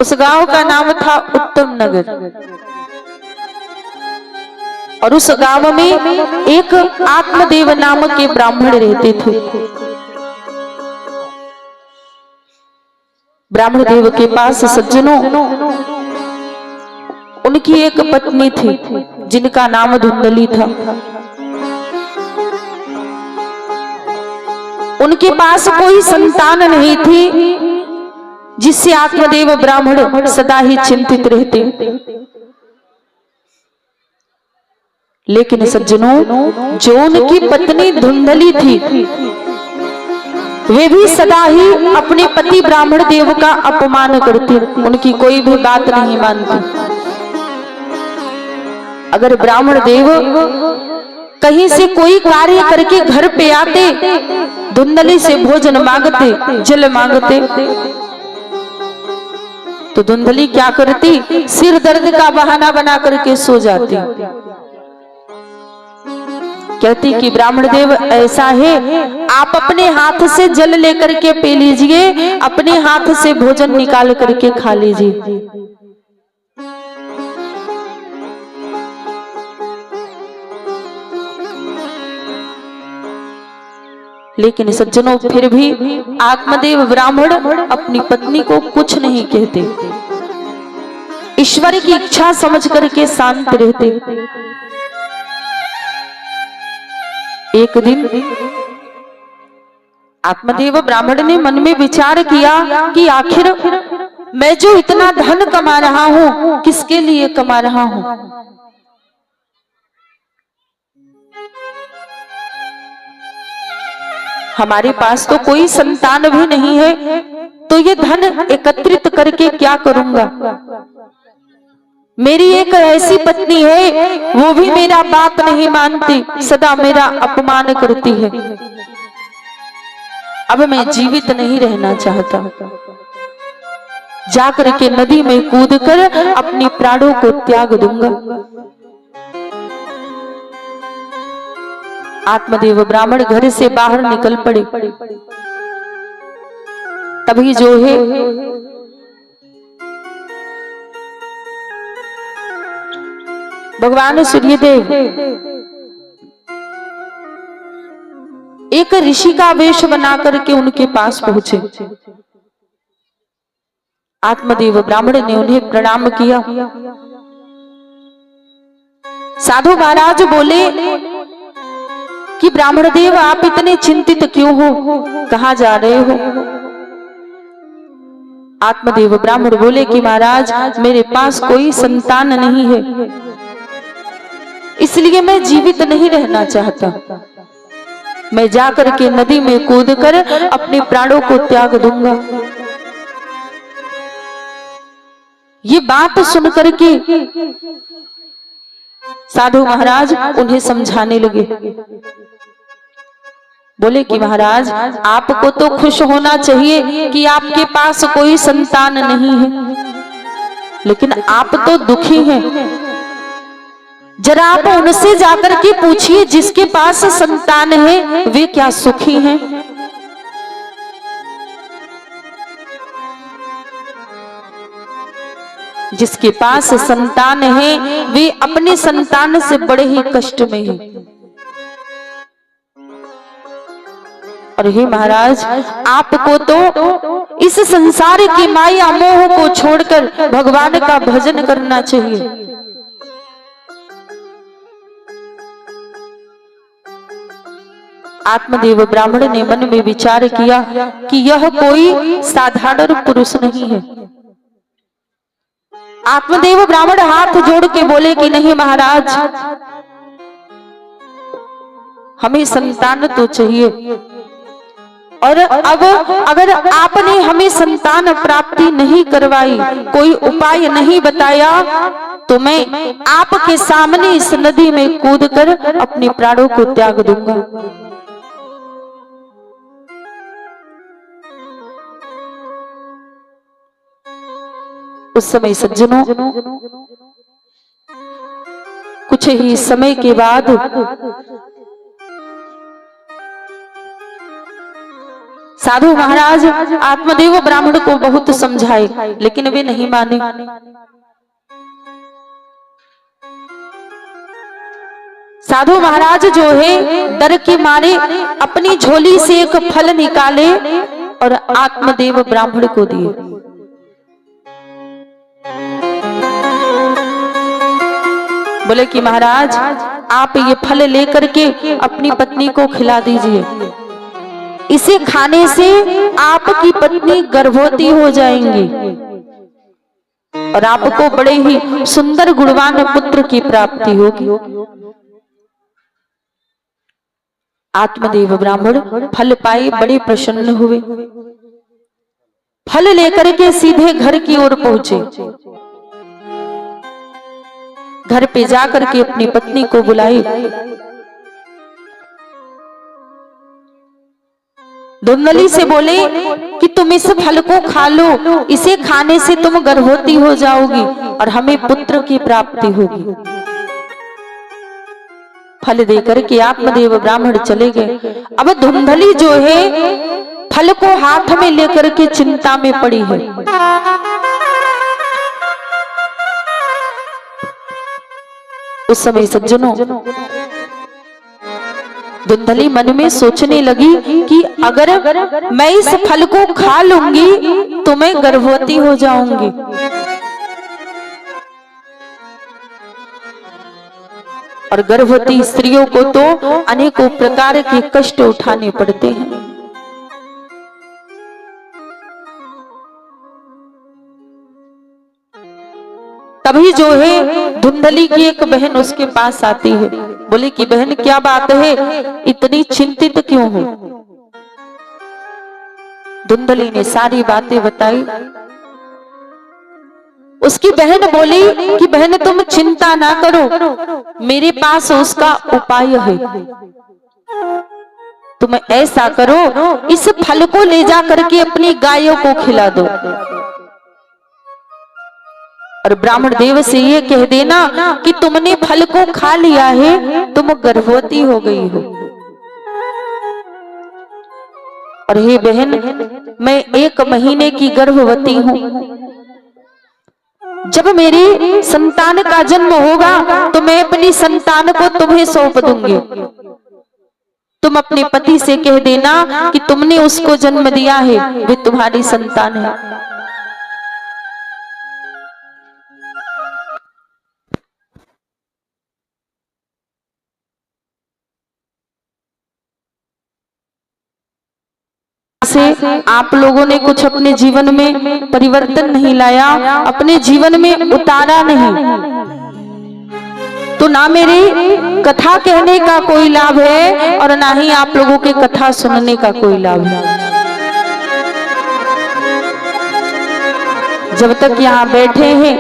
उस गांव का नाम था उत्तम नगर। और उस गांव में एक आत्मदेव नामक के ब्राह्मण रहते थे। ब्राह्मण देव के पास सज्जनों उनकी एक पत्नी थी जिनका नाम धुंधली था। उनके पास कोई संतान नहीं थी, जिससे आत्मदेव ब्राह्मण सदा ही चिंतित रहते। लेकिन सज्जनों, जो उनकी पत्नी धुंधली थी, वे भी सदा ही अपने पति ब्राह्मण देव का अपमान करती, उनकी कोई भी बात नहीं मानती। अगर ब्राह्मण देव कहीं से कोई कार्य करके घर पे आते, धुंधली से भोजन मांगते, जल मांगते, तो धुंधली क्या करती? सिर दर्द का बहाना बना करके सो जाती। कहती कि ब्राह्मण देव ऐसा है, आप अपने हाथ से जल लेकर के पी लीजिए, अपने हाथ से भोजन निकाल करके खा लीजिए। लेकिन सज्जनों, फिर भी आत्मदेव ब्राह्मण अपनी पत्नी को कुछ नहीं कहते, ईश्वर की इच्छा समझ करके शांत रहते। एक दिन आत्मदेव ब्राह्मण ने मन में विचार किया कि आखिर मैं जो इतना धन कमा रहा हूं, किसके लिए कमा रहा हूं? हमारे पास तो कोई संतान भी नहीं है, तो ये धन एकत्रित करके क्या करूंगा? मेरी एक ऐसी पत्नी है, वो भी मेरा बात नहीं मानती, सदा मेरा अपमान करती है। अब मैं जीवित नहीं रहना चाहता, जाकर के नदी में कूदकर अपने प्राणों को त्याग दूंगा। आत्मदेव ब्राह्मण घर से बाहर निकल पड़े। तभी जो है भगवान सूर्यदेव एक ऋषि का वेश बना करके उनके पास पहुंचे। आत्मदेव ब्राह्मण ने उन्हें प्रणाम किया। साधु महाराज बोले कि ब्राह्मण देव, आप इतने चिंतित क्यों हो? कहां जा रहे हो? आत्मदेव ब्राह्मण बोले कि महाराज, मेरे पास कोई संतान नहीं है, इसलिए मैं जीवित नहीं रहना चाहता। मैं जाकर के नदी में कूदकर अपने प्राणों को त्याग दूंगा। ये बात सुनकर के साधु महाराज उन्हें समझाने लगे। बोले कि महाराज, आपको तो खुश होना चाहिए कि आपके पास कोई संतान नहीं है, लेकिन आप तो दुखी हैं। जरा आप उनसे जाकर के पूछिए, जिसके पास संतान है वे क्या सुखी हैं? जिसके पास संतान है वे अपने संतान से बड़े ही कष्ट में हैं। और हे महाराज, आपको तो इस संसार की माया मोह को छोड़कर भगवान का भजन करना चाहिए। आत्मदेव ब्राह्मण ने मन में विचार किया कि यह कोई साधारण पुरुष नहीं है। आत्मदेव ब्राह्मण हाथ जोड़ के बोले कि नहीं महाराज, हमें संतान तो चाहिए, और अब अगर आपने हमें संतान प्राप्ति नहीं करवाई, कोई उपाय नहीं बताया, तो मैं आपके सामने इस नदी में कूदकर अपने प्राणों को त्याग दूंगा। उस समय सज्जनों, कुछ ही समय के बाद साधु महाराज आत्मदेव ब्राह्मण को बहुत समझाए, लेकिन वे नहीं माने। साधु महाराज जो है डर के मारे अपनी झोली से एक फल निकाले और आत्मदेव ब्राह्मण को दिए। बोले कि महाराज आप ये फल लेकर के अपनी पत्नी को खिला दीजिए, इसे खाने से आपकी पत्नी गर्भवती हो जाएंगी और आपको बड़े ही सुंदर गुणवान पुत्र की प्राप्ति होगी। आत्मदेव ब्राह्मण फल पाए बड़े प्रसन्न हुए, फल लेकर के सीधे घर की ओर पहुंचे। घर पे जाकर के अपनी पत्नी को बुलाई। धुंधली से बोले कि तुम इस फल को खा लो, इसे खाने से तुम गर्भवती हो जाओगी और हमें पुत्र की प्राप्ति होगी। फल देकर के आत्मदेव ब्राह्मण चले गए। अब धुंधली जो है फल को हाथ में लेकर के चिंता में पड़ी है। उस समय सज्जनों धुंधली मन में सोचने लगी कि अगर मैं इस फल को खा लूंगी तो मैं गर्भवती हो जाऊंगी। और गर्भवती स्त्रियों को तो अनेकों प्रकार के कष्ट उठाने पड़ते हैं। तभी जो है धुंधली की एक बहन उसके पास आती है। बोले कि बहन क्या बात है, इतनी चिंतित क्यों हो? धुंधली ने सारी बातें बताई। उसकी बहन बोली कि बहन तुम चिंता ना करो, मेरे पास उसका उपाय है। तुम ऐसा करो, इस फल को ले जा करके अपनी गायों को खिला दो और ब्राह्मण देव से ये कह देना कि तुमने फल को खा लिया है, तुम गर्भवती हो गई हो। और हे बहन मैं 1 महीने की गर्भवती हूं, जब मेरी संतान का जन्म होगा तो मैं अपनी संतान को तुम्हें सौंप दूंगी। तुम अपने पति से कह देना कि तुमने उसको जन्म दिया है, वे तुम्हारी संतान है। से आप लोगों ने कुछ अपने जीवन में परिवर्तन नहीं लाया, अपने जीवन में उतारा नहीं, तो ना मेरी कथा कहने का कोई लाभ है और ना ही आप लोगों के कथा सुनने का कोई लाभ है। जब तक यहाँ बैठे हैं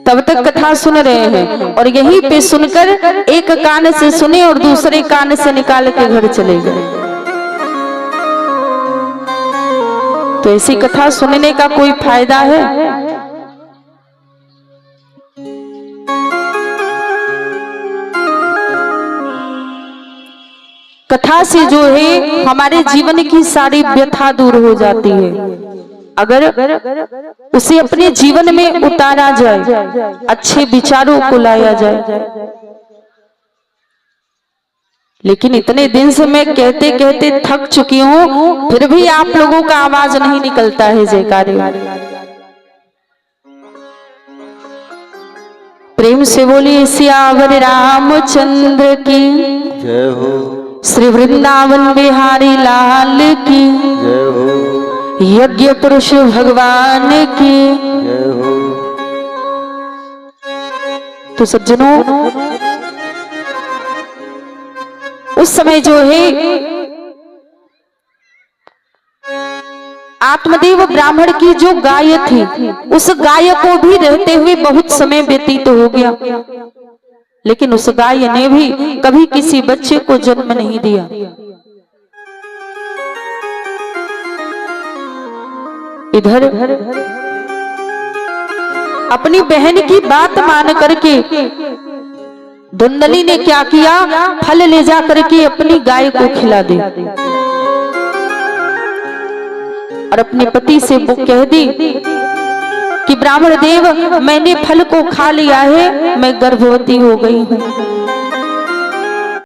तब तक कथा सुन रहे हैं और यहीं पे सुनकर एक कान से सुने और दूसरे कान से निकाल के घर चले गए। तो ऐसी कथा सुनने का कोई फायदा है? कथा से जो है हमारे जीवन की सारी व्यथा दूर हो जाती है, अगर उसे अपने जीवन में उतारा जाए, अच्छे विचारों को लाया जाए। लेकिन इतने दिन से मैं कहते कहते थक चुकी हूँ, फिर भी आप लोगों का आवाज नहीं निकलता है जयकारे। प्रेम से बोलिए सियावर रामचंद्र की जय हो, श्री वृंदावन बिहारी लाल की जय हो, यज्ञ पुरुष भगवान की जय हो। तो सज्जनों उस समय जो है आत्मदेव ब्राह्मण की जो गाय थी, उस गाय को भी रहते हुए बहुत समय व्यतीत हो गया, लेकिन उस गाय ने भी कभी किसी बच्चे को जन्म नहीं दिया। इधर अपनी बहन की बात मान करके धुंधली ने क्या किया, फल ले जा करके अपनी गाय को खिला दे। और अपने पति से वो कह दी कि ब्राह्मण देव, मैंने फल को खा लिया है, मैं गर्भवती हो गई हूँ।